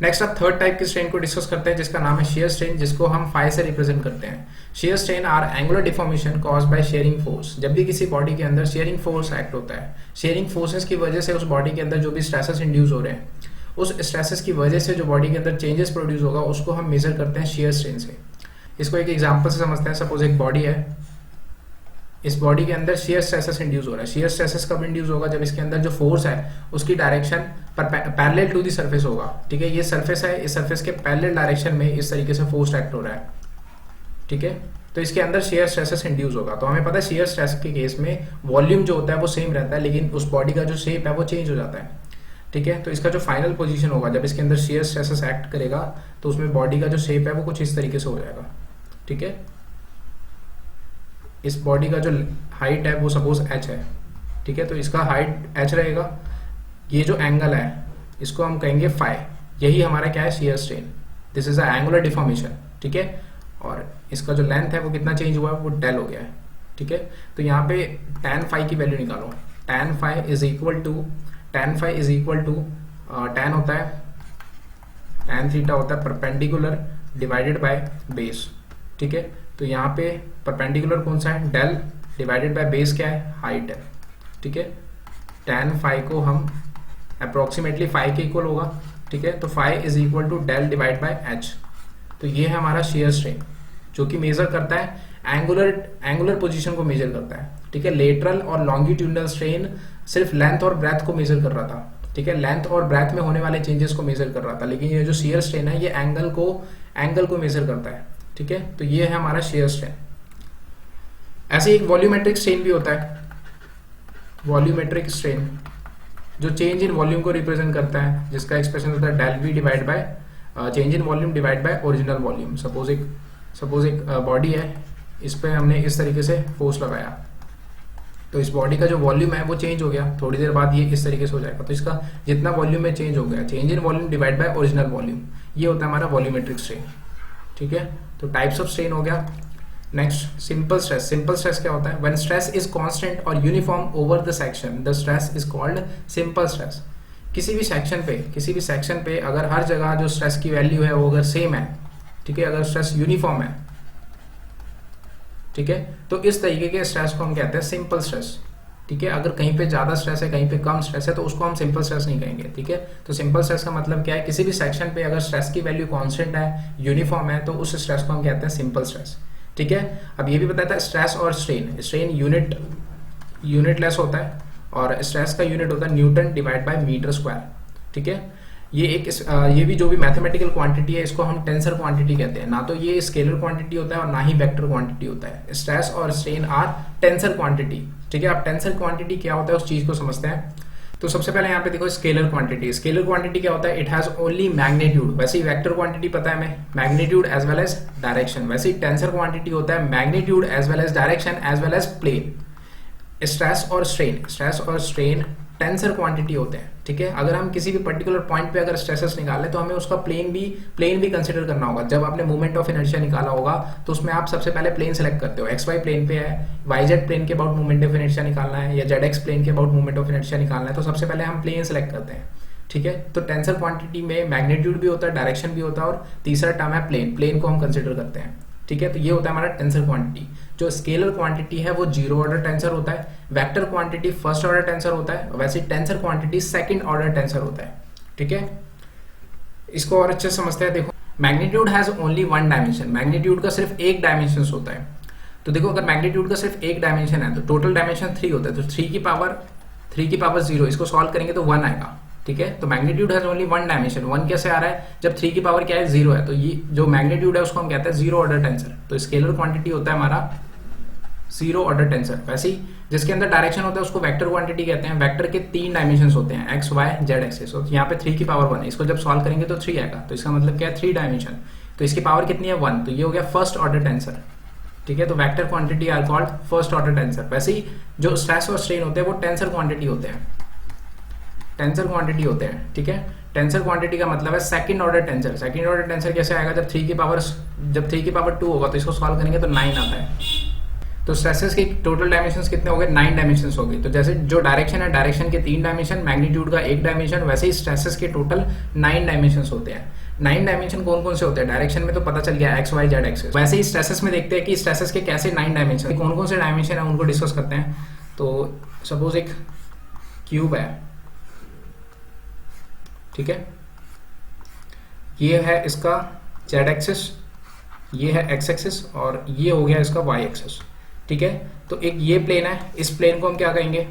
नेक्स्ट आप थर्ड टाइप की स्ट्रेन को डिस्कस करते हैं जिसका नाम है शेयर स्ट्रेन, जिसको हम फाई से रिप्रेजेंट करते हैं। Shear strain are angular deformation caused by shearing force. जब भी किसी बॉडी के अंदर शेयरिंग फोर्स एक्ट होता है, शेयरिंग फोर्सेस की वजह से उस बॉडी के अंदर जो भी स्ट्रेसेस इंड्यूस हो रहे हैं, उस स्ट्रेसेस की वजह से जो बॉडी के अंदर चेंजेस प्रोड्यूस होगा उसको हम मेजर करते हैं शेयर स्ट्रेन से। इसको एक एग्जाम्पल से समझते हैं। सपोज एक बॉडी है, इस बॉडी के अंदर शेयर स्ट्रेसेस इंड्यूस हो रहा है। शेयर स्ट्रेसेस कब इंड्यूस होगा, जब इसके अंदर जो फोर्स है उसकी direction parallel to the surface होगा, ठीक है। ये सरफेस है, इस सरफेस के पैरेलल डायरेक्शन में इस तरीके से फोर्स एक्ट हो रहा है, ठीक है। तो इसके अंदर शेयर स्ट्रेसेस इंड्यूस होगा। तो हमें पता है शेयर स्ट्रेस के केस में वॉल्यूम जो होता है वो सेम रहता है, लेकिन उस बॉडी का जो शेप है वो चेंज हो जाता है, ठीक है। तो इसका जो फाइनल पोजीशन होगा जब इसके अंदर शेयर स्ट्रेसेस एक्ट करेगा तो उसमें बॉडी का जो शेप है वो कुछ इस तरीके से हो जाएगा, ठीक है। इस बॉडी का जो हाइट है वो सपोज h है, ठीक है। तो इसका हाइट h रहेगा, ये जो एंगल है इसको हम कहेंगे फाई, यही हमारा क्या है, shear strain. This is a angular deformation, ठीक है। और इसका जो लेंथ है वो कितना चेंज हुआ है, वो डेल हो गया है, ठीक है। तो यहाँ पे tan फाई की वैल्यू निकालो। tan phi is equal to tan होता है tan थीटा होता है परपेंडिकुलर डिवाइडेड बाय बेस, ठीक है। तो यहाँ पे परपेंडिकुलर कौन सा है, डेल डिवाइडेड बाय बेस क्या है, हाइट है, ठीक है। tan फाई को हम अप्रोक्सीमेटली फाई के इक्वल होगा, ठीक है। तो phi is equal to del divide by h। तो ये है हमारा शेयर स्ट्रेन जो कि मेजर करता है एंगुलर पोजीशन को मेजर करता है, ठीक है। लेटरल और लॉन्गिट्यूडनल स्ट्रेन सिर्फ लेंथ और ब्रेथ को मेजर कर रहा था, ठीक है, लेंथ और ब्रेथ में होने वाले चेंजेस को मेजर कर रहा था, लेकिन ये जो शेयर स्ट्रेन है ये एंगल को मेजर करता है, ठीक है। तो ये है हमारा शेयर स्ट्रेन। ऐसे एक वॉल्यूमेट्रिक स्ट्रेन भी होता है, वॉल्यूमेट्रिक स्ट्रेन जो चेंज इन वॉल्यूम को रिप्रेजेंट करता है, जिसका एक्सप्रेशन होता है del V divide by change in volume divide by original volume. Suppose एक बॉडी है, इस पे हमने इस तरीके से फोर्स लगाया, तो इस बॉडी का जो वॉल्यूम है वो चेंज हो गया, थोड़ी देर बाद ये इस तरीके से हो जाएगा। तो इसका जितना वॉल्यूम में चेंज हो गया, change in volume divide by original volume, ये होता है हमारा वॉल्यूमेट्रिक स्ट्रेन, ठीक है। तो टाइप्स ऑफ स्ट्रेन हो गया। Next simple stress. Simple stress क्या होता है, व्हेन स्ट्रेस इज कांस्टेंट और uniform over the section the stress is called simple stress. किसी भी सेक्शन पे अगर हर जगह जो स्ट्रेस की वैल्यू है वो अगर सेम है, ठीक है, अगर स्ट्रेस यूनिफॉर्म है, ठीक है, तो इस तरीके के स्ट्रेस को हम कहते हैं सिंपल स्ट्रेस, ठीक है। अगर कहीं पे ज्यादा स्ट्रेस है, कहीं पे कम स्ट्रेस है, तो उसको हम सिंपल स्ट्रेस नहीं कहेंगे, ठीक है। तो सिंपल स्ट्रेस का मतलब क्या है, किसी भी सेक्शन पे अगर स्ट्रेस की वैल्यू कांस्टेंट है, यूनिफॉर्म है, तो उस स्ट्रेस को हम कहते हैं सिंपल स्ट्रेस, ठीक है। अब ये भी बताता है स्ट्रेस और स्ट्रेन यूनिटलेस होता है और स्ट्रेस का यूनिट होता है newton divide by metre square, ठीक है। ये भी जो भी मैथमेटिकल क्वांटिटी है इसको हम टेंसर क्वांटिटी कहते हैं। ना तो ये स्केलर क्वांटिटी होता है और ना ही वेक्टर क्वांटिटी होता है। स्ट्रेस और स्ट्रेन आर टेंसर क्वांटिटी, ठीक है। आप टेंसर क्वांटिटी क्या होता है उस चीज को समझते हैं। तो सबसे पहले यहाँ पे देखो स्केलर क्वांटिटी। स्केलर क्वांटिटी क्या होता है, इट हैज ओनली मैग्नीट्यूड। वैसे ही वेक्टर क्वांटिटी पता है हमें, magnitude as well as direction. वैसे ही टेंसर क्वांटिटी होता है magnitude as well as direction as well as plane. Stress और स्ट्रेन टेंसर क्वांटिटी होते हैं, ठीक है। अगर हम किसी भी पर्टिकुलर पॉइंट पे अगर स्ट्रेसेस निकालें तो हमें उसका प्लेन भी कंसिडर करना होगा। जब आपने मोमेंट ऑफ इनर्शिया निकाला होगा तो उसमें आप सबसे पहले प्लेन सेलेक्ट करते हो। एक्स वाई प्लेन पे है, वाई जेड प्लेन के अबाउट मोमेंट ऑफ इनर्शिया निकालना है या जेड एक्स प्लेन के अबाउट मोमेंट ऑफ इनर्शिया निकालना है, तो सबसे पहले हम प्लेन सेलेक्ट करते हैं, ठीक है। तो टेंसर क्वांटिटी में मैग्नीट्यूड भी होता है, डायरेक्शन भी होता है और तीसरा टर्म है प्लेन को हम कंसिडर करते हैं, ठीक है। तो ये होता है हमारा टेंसर क्वांटिटी। जो स्केलर क्वांटिटी है वो जीरो ऑर्डर टेंसर होता है, vector quantity first order tensor होता है, वैसे tensor quantity second order tensor होता है, ठीक है। इसको और अच्छे से समझते हैं। देखो magnitude has only one dimension. Magnitude का सिर्फ एक डायमेंशन होता है। तो देखो अगर मैग्नीट्यूड का सिर्फ एक डायमेंशन है तो टोटल डायमेंशन 3 होता है। तो 3 की पावर 0, इसको सॉल्व करेंगे तो 1 आएगा, ठीक है। तो magnitude has only one dimension. 1 कैसे आ रहा है, जब 3 की पावर क्या है 0 है, तो ये जो मैग्नीट्यूड है उसको हम कहते हैं जीरो ऑर्डर टेंसर। तो स्केलर क्वांटिटी होता है हमारा जीरो ऑर्डर टेंसर। वैसे ही जिसके अंदर डायरेक्शन होता है उसको वेक्टर क्वांटिटी कहते हैं। वेक्टर के 3 डायमेंशन होते हैं, एक्स वाई जेड एक्सिस। तो यहाँ पे 3 की पावर 1 है, इसको जब सॉल्व करेंगे तो 3 आएगा। तो इसका मतलब क्या है, 3 डायमेंशन। तो इसकी पावर कितनी है 1, तो ये हो गया फर्स्ट ऑर्डर टेंसर, ठीक है, तो vector quantity are called first order tensor. वैसे ही जो स्ट्रेस और स्ट्रेन होते हैं वो टेंसर क्वांटिटी होते हैं, टेंसर क्वांटिटी होते हैं। ठीक है, टेंसर क्वांटिटी का मतलब है second order tensor. Second order tensor कैसे आएगा, जब 3 की पावर 2 होगा तो इसको सॉल्व करेंगे तो 9 आता है। तो स्ट्रेसेस के टोटल डायमेंशंस कितने हो गए, 9 डायमेंशंस हो गए। तो जैसे जो डायरेक्शन है, डायरेक्शन के 3 डायमेंशन, मैग्नीट्यूड का 1 डायमेंशन, वैसे ही स्ट्रेसेस के टोटल 9 डायमेंशंस होते हैं। 9 डायमेंशन कौन कौन से होते हैं, डायरेक्शन में तो पता चल गया एक्स वाई जेड एक्सिस। वैसे ही स्ट्रेसेस में देखते हैं कि स्ट्रेसेस के कैसे 9 डायमेंशन, कौन कौन से डायमेंशन है उनको डिस्कस करते हैं। तो सपोज एक क्यूब है, ठीक है, ये है इसका जेड एक्सिस, ये है एक्स एक्सिस और ये हो गया इसका वाई एक्सिस। ठीक है, तो एक ये प्लेन है, इस प्लेन को हम क्या कहेंगे,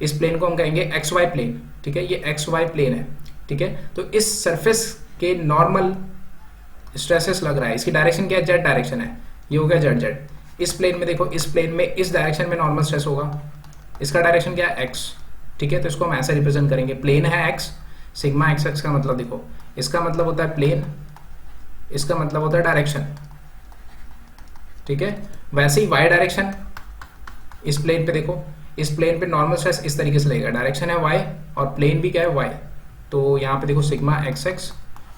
इस प्लेन को हम कहेंगे एक्स वाई प्लेन। ठीक है, ये एक्स वाई प्लेन है। ठीक है, तो इस सरफेस के नॉर्मल स्ट्रेसेस लग रहा है, इसकी डायरेक्शन क्या है, जेड डायरेक्शन है, ये हो गया जेड जेड। इस प्लेन में देखो, इस प्लेन में इस डायरेक्शन में नॉर्मल स्ट्रेस होगा, इसका डायरेक्शन क्या है, एक्स। ठीक है, तो इसको हम ऐसे रिप्रेजेंट करेंगे, प्लेन है एक्स, सिग्मा एक्स एक्स का मतलब देखो, इसका मतलब होता है प्लेन, इसका मतलब होता है डायरेक्शन। ठीक है, वैसे ही वाई डायरेक्शन, इस प्लेन पे देखो, इस प्लेन पे नॉर्मल स्ट्रेस इस तरीके से लगेगा, डायरेक्शन है वाई और प्लेन भी क्या है वाई। तो यहाँ पे देखो sigma X X,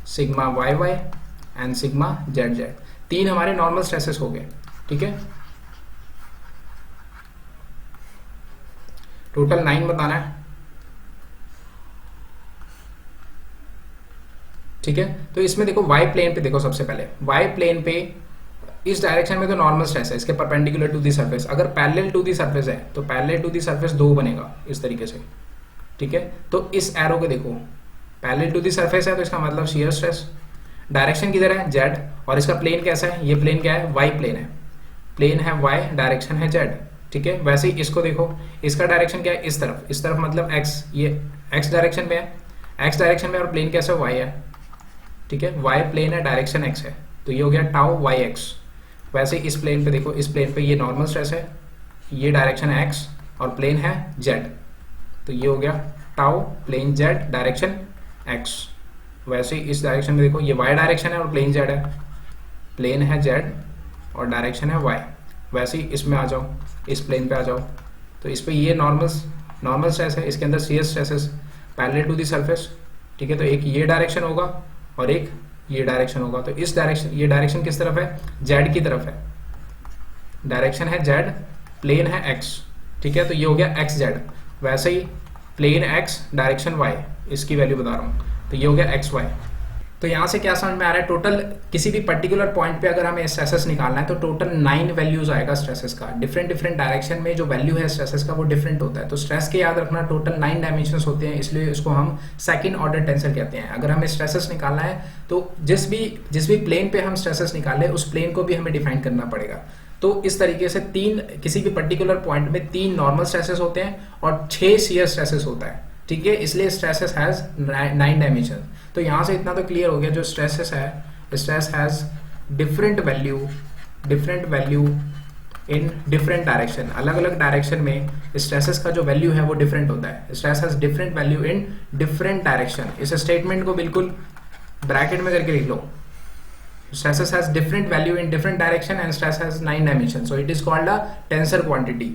sigma Y Y and sigma Z Z, 3 हमारे नॉर्मल स्ट्रेसेस हो गए। ठीक है, टोटल 9 बताना है। ठीक है, तो इसमें देखो वाई प्लेन पे देखो, सबसे पहले वाई प्लेन पे इस डायरेक्शन में तो नॉर्मल स्ट्रेस है, इसके परपेंडिकुलर टू दी सरफेस। अगर पैरेलल टू दी सरफेस है तो पैरेलल टू दी सरफेस 2 बनेगा इस तरीके से। ठीक है, तो इस एरो को देखो, पैरेलल टू दी सरफेस है तो इसका मतलब शियर स्ट्रेस। डायरेक्शन किधर है, जेड, और इसका प्लेन कैसा है, ये प्लेन क्या है, वाई प्लेन है, प्लेन है वाई, डायरेक्शन है जेड। ठीक है, वैसे ही इसको देखो, इसका डायरेक्शन क्या है, इस तरफ मतलब एक्स, ये एक्स डायरेक्शन में है, एक्स डायरेक्शन में, और प्लेन कैसा वाई है। ठीक है, वाई प्लेन है, डायरेक्शन एक्स है, तो ये हो गया टाउ वाई एक्स। वैसे इस प्लेन पे देखो, इस प्लेन पे ये नॉर्मल स्ट्रेस है, ये डायरेक्शन है एक्स और प्लेन है जेड, तो ये हो गया tau plane Z direction X. वैसे इस डायरेक्शन में देखो, ये वाई डायरेक्शन है और प्लेन जेड है, प्लेन है जेड और डायरेक्शन है वाई। वैसे ही इसमें आ जाओ, इस प्लेन पे आ जाओ, तो इस पे ये नॉर्मल स्ट्रेस है, इसके अंदर CS stresses parallel to the surface. ठीक है, तो एक ये डायरेक्शन होगा और एक ये डायरेक्शन होगा, तो इस डायरेक्शन, ये डायरेक्शन किस तरफ है, जेड की तरफ है, डायरेक्शन है जेड, प्लेन है एक्स। ठीक है, तो ये हो गया एक्स जेड। वैसे ही प्लेन एक्स, डायरेक्शन वाई, इसकी वैल्यू बता रहा हूँ, तो ये हो गया एक्स वाई। तो यहाँ से क्या समझ में आ रहा है, टोटल किसी भी पर्टिकुलर पॉइंट पे अगर हमें स्ट्रेसेस निकालना है तो टोटल 9 वैल्यूज आएगा स्ट्रेसेस का। डिफरेंट डायरेक्शन में जो वैल्यू है स्ट्रेसेस का वो डिफरेंट होता है। तो स्ट्रेस के याद रखना टोटल 9 डायमेंशंस होते हैं, इसलिए इसको हम सेकंड ऑर्डर टेंसर कहते हैं। अगर हमें स्ट्रेसेस निकालना है तो जिस भी प्लेन पे हम स्ट्रेसेस निकाले उस प्लेन को भी हमें डिफाइन करना पड़ेगा। तो इस तरीके से किसी भी पर्टिकुलर पॉइंट में 3 नॉर्मल स्ट्रेसेस होते हैं और 6 शियर स्ट्रेसेस होता है। ठीक है, इसलिए स्ट्रेसेस हैज 9 डायमेंशन। तो यहाँ से इतना तो क्लियर हो गया, जो स्ट्रेसेस है, stress has different value in different direction. अलग अलग डायरेक्शन में स्ट्रेसेस का जो वैल्यू है वो डिफरेंट होता है। Stress has different value in different direction. इस स्टेटमेंट को बिल्कुल ब्रैकेट में करके लिख लो, stresses has different value in different direction and stress has 9 dimension, so it is called a tensor quantity.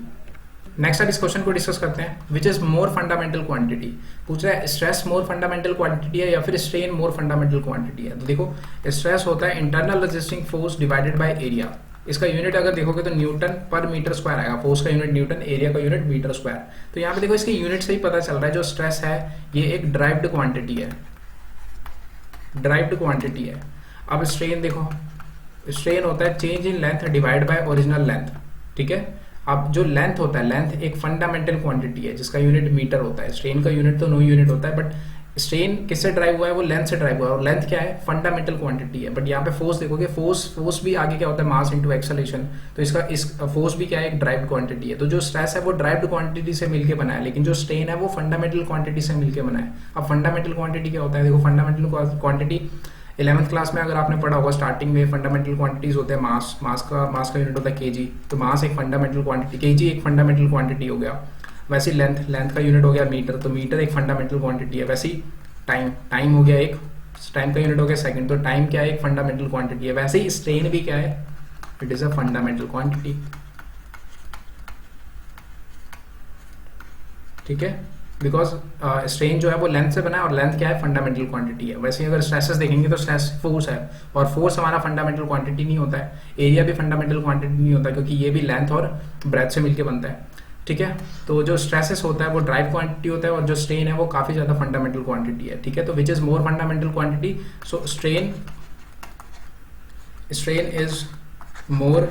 Next आप इस क्वेश्चन को डिस्कस करते हैं, which is more fundamental quantity. पूछ रहा है स्ट्रेस मोर फंडामेंटल क्वांटिटी है या फिर स्ट्रेन मोर फंडामेंटल क्वांटिटी है। तो देखो, स्ट्रेस होता है internal resisting force divided by area. इसका यूनिट अगर देखोगे तो न्यूटन पर मीटर स्क्वायर आएगा, फोर्स का यूनिट न्यूटन, एरिया का यूनिट मीटर स्क्वायर। तो यहाँ पे देखो इसके यूनिट से ही पता चल रहा है जो स्ट्रेस है ये एक ड्राइव्ड क्वांटिटी है, ड्राइव्ड क्वांटिटी है। अब स्ट्रेन देखो, स्ट्रेन होता है change in length divide by original length. ठीक है, अब जो लेंथ होता है, लेंथ एक फंडामेंटल क्वांटिटी है जिसका यूनिट मीटर होता है। स्ट्रेन का यूनिट तो नो यूनिट होता है, बट स्ट्रेन किससे ड्राइव हुआ है, वो लेंथ से ड्राइव हुआ है, और लेंथ क्या है, फंडामेंटल क्वांटिटी है। बट यहाँ पे फोर्स देखोगे, फोर्स भी आगे क्या होता है, मास इनटू एक्सेलरेशन। तो इस फोर्स भी क्या है, एक ड्राइव्ड क्वांटिटी है। तो जो स्ट्रेस है वो ड्राइव्ड क्वांटिटी से मिलकर बना है, लेकिन जो स्ट्रेन है वो फंडामेंटल क्वांटिटी से मिलकर बना है। अब फंडामेंटल क्वांटिटी क्या होता है, देखो फंडामेंटल क्वांटिटी 11th क्लास में अगर आपने पढ़ा होगा, स्टार्टिंग में फंडामेंटल क्वांटिटीज होते हैं मास का यूनिट होता है केजी। तो मास एक फंडामेंटल क्वांटिटी, केजी एक फंडामेंटल क्वांटिटी हो गया। वैसे लेंथ का यूनिट हो गया मीटर, तो मीटर एक फंडामेंटल क्वांटिटी है। वैसे ही टाइम हो गया, एक टाइम का यूनिट हो गया सेकंड, तो टाइम क्या है, एक फंडामेंटल क्वांटिटी है। वैसे ही स्ट्रेन भी क्या है, it is a fundamental quantity. ठीक है, बिकॉज स्ट्रेन जो है वो लेंथ से बना है और लेंथ क्या है, फंडामेंटल क्वांटिटी है। वैसे ही अगर स्ट्रेसेस देखेंगे तो स्ट्रेस फोर्स है और फोर्स हमारा फंडामेंटल क्वांटिटी नहीं होता है, एरिया भी फंडामेंटल क्वांटिटी नहीं होता क्योंकि ये भी लेंथ और ब्रेथ से मिलकर बनता है। ठीक है, तो जो स्ट्रेसेस होता है वो ड्राइव क्वांटिटी होता है और जो स्ट्रेन है वो काफी ज्यादा फंडामेंटल क्वांटिटी है। ठीक है, तो which is more fundamental quantity, so strain is more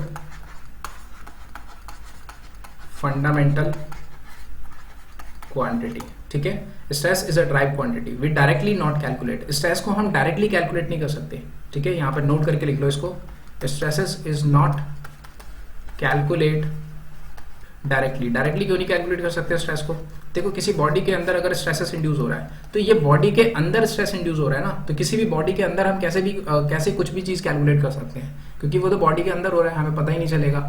fundamental quantity. ठीक है, stress is a drive quantity, we directly not calculate, stress को हम डायरेक्टली कैलकुलेट नहीं कर सकते। ठीक है, यहां पर नोट करके लिख लो इसको, stresses is not calculate directly. Directly क्यों नहीं कैलकुलेट कर सकते स्ट्रेस को, देखो किसी बॉडी के अंदर अगर स्ट्रेसेस इंड्यूस हो रहा है तो ये बॉडी के अंदर स्ट्रेस इंड्यूस हो रहा है ना, तो किसी भी बॉडी के अंदर हम कैसे कुछ भी चीज कैलकुलेट कर सकते हैं क्योंकि वो तो बॉडी के अंदर हो रहा है, हमें पता ही नहीं चलेगा,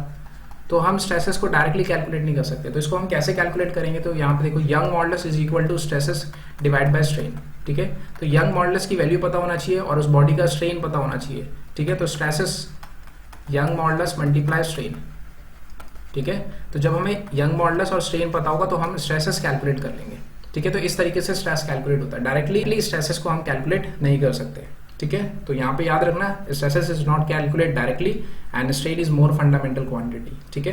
तो हम स्ट्रेसेस को डायरेक्टली कैलकुलेट नहीं कर सकते। तो इसको हम कैसे कैलकुलेट करेंगे, तो यहाँ पे देखो Young modulus is equal to stresses divide by strain. ठीक है, तो यंग मॉडुलस की वैल्यू पता होना चाहिए और उस बॉडी का स्ट्रेन पता होना चाहिए। ठीक है, तो stresses young modulus multiply strain. ठीक है, तो जब हमें यंग मॉडुलस और स्ट्रेन पता होगा तो हम स्ट्रेसेस कैलकुलेट कर लेंगे। ठीक है, तो इस तरीके से स्ट्रेस कैलकुलेट होता है, डायरेक्टली स्ट्रेसेस को हम कैलकुलेट नहीं कर सकते। ठीक है, तो यहाँ पे याद रखना stresses is not calculate directly and strain is more fundamental quantity. ठीक है,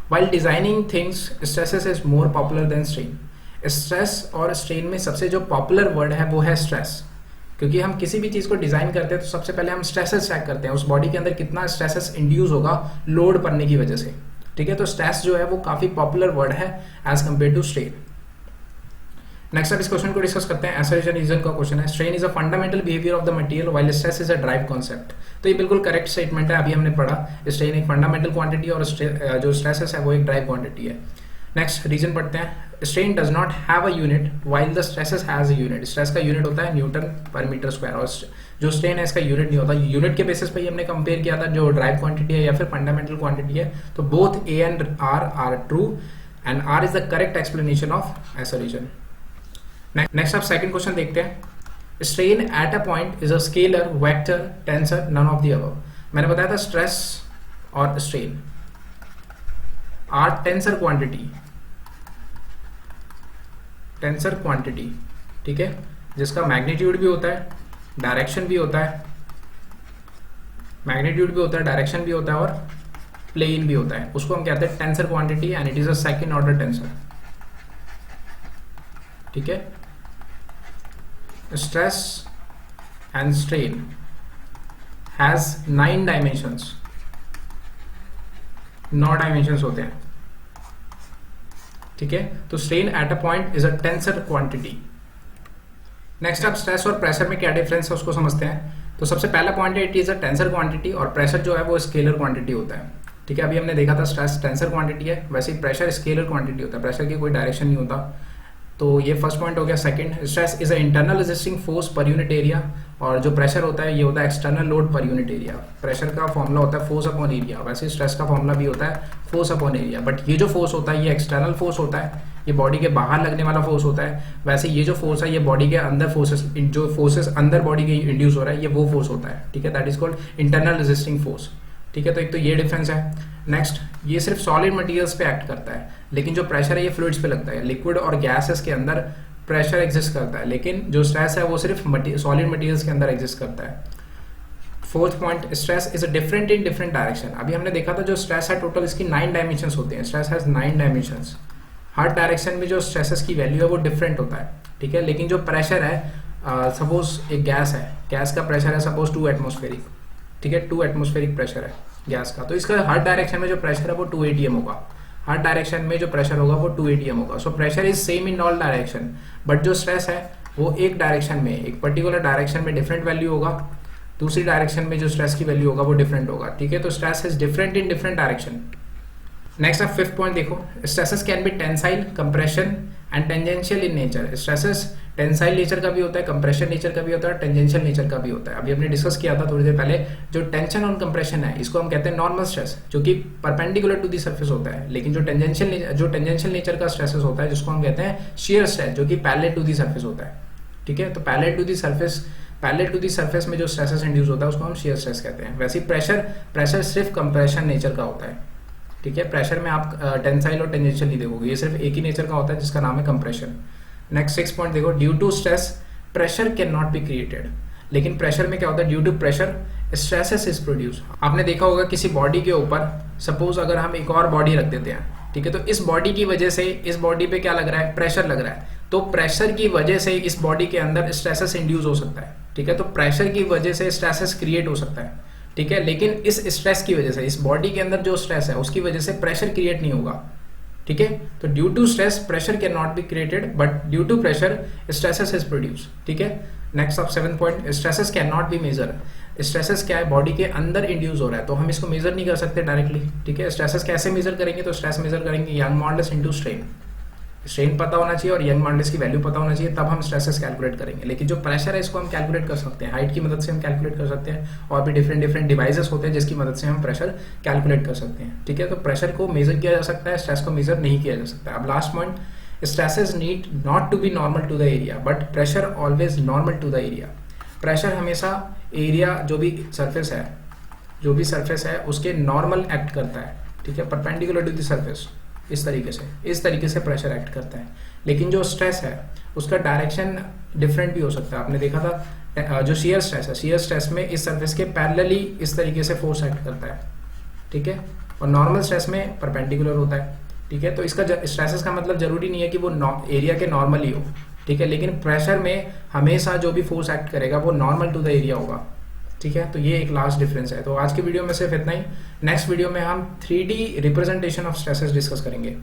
while designing things stresses is more popular than strain. Stress और स्ट्रेन में सबसे जो पॉपुलर वर्ड है वो है स्ट्रेस, क्योंकि हम किसी भी चीज को डिजाइन करते हैं तो सबसे पहले हम स्ट्रेसेस चेक करते हैं, उस बॉडी के अंदर कितना स्ट्रेसेस इंड्यूस होगा लोड पड़ने की वजह से। ठीक है, तो स्ट्रेस जो है वो काफी पॉपुलर वर्ड है as compare to strain. Next अब इस क्वेश्चन को डिस्कस करते हैं, ऐसा रीजन का क्वेश्चन है, strain is a fundamental behaviour of the material while stress is a drive concept. तो ये बिल्कुल करेक्ट स्टेटमेंट है, अभी हमने पढ़ा स्ट्रेन एक फंडामेंटल क्वांटिटी और जो स्ट्रेसेस है वो एक ड्राइव क्वांटिटी है। नेक्स्ट रीजन पढ़ते हैं, strain does not have a unit while the stresses has a unit. Stress का यूनिट होता है न्यूटन पर मीटर स्क्वायर और जो स्ट्रेन है इसका यूनिट नहीं होता। यूनिट के बेसिस पे ही हमने कंपेयर किया था जो ड्राइव क्वांटिटी है या फिर फंडामेंटल क्वांटिटी है, तो both A and R are true and R is the correct explanation of ऐसा रीजन। नेक्स्ट आप सेकंड क्वेश्चन देखते हैं, strain at a point is a scalar, vector, tensor, none of the above. मैंने बताया था स्ट्रेस और strain are tensor quantity, tensor quantity. ठीक है, जिसका मैग्नीट्यूड भी होता है, डायरेक्शन भी होता है, मैग्नीट्यूड भी होता है, डायरेक्शन भी होता है और प्लेन भी होता है, उसको हम कहते हैं tensor quantity and it is a second order tensor. ठीक है, stress and strain has 9 dimensions, 9 dimensions होते हैं। ठीक है, तो strain at a point is a tensor quantity. Next अब स्ट्रेस और प्रेशर में क्या डिफरेंस है उसको समझते हैं। तो सबसे पहला पॉइंट है it is a tensor quantity और प्रेशर जो है वो स्केलर क्वांटिटी होता है। ठीक है, अभी हमने देखा था स्ट्रेस टेंसर क्वांटिटी है, वैसे ही प्रेशर स्केलर क्वांटिटी होता है, प्रेशर की कोई डायरेक्शन नहीं होता। तो ये फर्स्ट पॉइंट हो गया। Second, stress is a internal resisting force per unit area और जो प्रेशर होता है ये होता है external load per unit area. Pressure का फॉर्मूला होता है फोर्स अपॉन एरिया, वैसे स्ट्रेस का फॉर्मूला भी होता है फोर्स अपॉन एरिया, बट ये जो फोर्स होता है ये एक्सटर्नल फोर्स होता है, ये बॉडी के बाहर लगने वाला फोर्स होता है। वैसे ये जो फोर्स है ये बॉडी के अंदर फोर्सेस, जो फोर्सेस अंदर बॉडी के इंड्यूस हो रहा है ये वो फोर्स होता है। ठीक है, that is called internal resisting force. ठीक है, तो एक तो ये डिफरेंस है। नेक्स्ट, ये सिर्फ सॉलिड मटेरियल्स पे एक्ट करता है, लेकिन जो प्रेशर है ये फ्लूइड्स पे लगता है। लिक्विड और गैसेस के अंदर प्रेशर एग्जिस्ट करता है, लेकिन जो स्ट्रेस है वो सिर्फ सॉलिड मटेरियल्स के अंदर एग्जिस्ट करता है। Fourth point, stress is different in different direction. अभी हमने देखा था जो स्ट्रेस है टोटल इसकी 9 डायमेंशंस होते हैं, stress has 9 dimensions. Her direction में जो स्ट्रेसेस की वैल्यू है वो डिफरेंट होता है। ठीक है, लेकिन जो प्रेशर है सपोज एक गैस है, गैस का प्रेशर है सपोज 2 एटमॉस्फेरिक। ठीक है, 2 एटमॉस्फेरिक प्रेशर है गैस का, तो इसका हर डायरेक्शन में जो प्रेशर है वो 2 atm होगा, हर डायरेक्शन में जो प्रेशर होगा वो 2 atm होगा। So pressure is same in all direction, but जो स्ट्रेस है वो एक डायरेक्शन में, एक पर्टिकुलर डायरेक्शन में डिफरेंट वैल्यू होगा, दूसरी डायरेक्शन में जो स्ट्रेस की वैल्यू होगा वो डिफरेंट होगा। ठीक है, तो stress is different in different direction. Next आप फिफ्थ पॉइंट देखो, stresses can be tensile, compression and tangential in nature. Stresses tensile nature का भी होता है, कंप्रेशन नेचर का भी होता है, टेंजेंशियल नेचर का भी होता है। अभी हमने डिस्कस किया था थोड़ी देर पहले, जो टेंशन और कंप्रेशन है इसको हम कहते हैं नॉर्मल स्ट्रेस, जो कि परपेंडिकुलर टू दी सरफेस होता है। लेकिन जो टेंजेंशियल नेचर का स्ट्रेसेस होता है जिसको हम कहते हैं शियर स्ट्रेस, जो कि पैरेलल टू दी सरफेस होता है। ठीक है, तो parallel to the surface parallel to the surface में जो स्ट्रेसेस इंड्यूस होता है उसको हम शियर स्ट्रेस कहते हैं। वैसे प्रेशर सिर्फ कंप्रेशन नेचर का होता है, ठीक है। प्रेशर में आप टेंसाइल और टेंजेंशियल नहीं देखोगे, ये सिर्फ एक ही नेचर का होता है जिसका नाम है कंप्रेशन। नेक्स्ट 6 पॉइंट देखो, due to stress pressure can not be created. लेकिन प्रेशर में क्या होता है, due to pressure stresses is produce. आपने देखा होगा किसी बॉडी के ऊपर सपोज अगर हम एक और बॉडी रख देते हैं, ठीक है, तो इस बॉडी की वजह से इस बॉडी पे क्या लग रहा है, प्रेशर लग रहा है, तो प्रेशर की वजह से इस बॉडी के अंदर स्ट्रेसेस इंड्यूस हो सकता है, ठीक है। तो प्रेशर की वजह से स्ट्रेसेस क्रिएट हो सकता है, ठीक है। लेकिन इस स्ट्रेस की वजह से, इस बॉडी के अंदर जो स्ट्रेस है उसकी वजह से प्रेशर क्रिएट नहीं होगा, ठीक है। तो due to stress pressure can not be created, but due to pressure stresses is produce, ठीक है। Next of 7 point, stresses can not be measure. Stresses क्या है, बॉडी के अंदर इंड्यूस हो रहा है, तो हम इसको मेजर नहीं कर सकते डायरेक्टली, ठीक है। स्ट्रेसेस कैसे मेजर करेंगे, तो स्ट्रेस मेजर करेंगे young modulus into strain. Strain पता होना चाहिए और यंग मॉडुलस की वैल्यू पता होना चाहिए, तब हम स्ट्रेसेस कैलकुलेट करेंगे। लेकिन जो प्रेशर है इसको हम कैलकुलेट कर सकते हैं, हाइट की मदद से हम कैलकुलेट कर सकते हैं, और भी डिफरेंट डिवाइसेस होते हैं जिसकी मदद से हम प्रेशर कैलकुलेट कर सकते हैं, ठीक है। तो प्रेशर को मेजर किया जा सकता है, स्ट्रेस को मेजर नहीं किया जा सकता। अब last point, stresses need not to be normal to the area, but pressure always normal to the area. Pressure हमेशा एरिया जो भी सरफेस है उसके नॉर्मल एक्ट करता है, ठीक है, परपेंडिकुलर टू द सरफेस। इस तरीके से प्रेशर एक्ट करता है। लेकिन जो स्ट्रेस है उसका डायरेक्शन डिफरेंट भी हो सकता है। आपने देखा था जो शियर स्ट्रेस है, शियर स्ट्रेस में इस सरफेस के पैरेलली इस तरीके से फोर्स एक्ट करता है, ठीक है, और नॉर्मल स्ट्रेस में परपेंडिकुलर होता है, ठीक है। तो इसका स्ट्रेसेस का मतलब जरूरी नहीं है कि वो एरिया के नॉर्मल ही हो, ठीक है, लेकिन प्रेशर में हमेशा जो भी फोर्स एक्ट करेगा वो नॉर्मल टू द एरिया होगा, ठीक है। तो ये एक लास्ट डिफरेंस है। तो आज की वीडियो में सिर्फ इतना ही। नेक्स्ट वीडियो में हम 3D representation of stresses discuss करेंगे।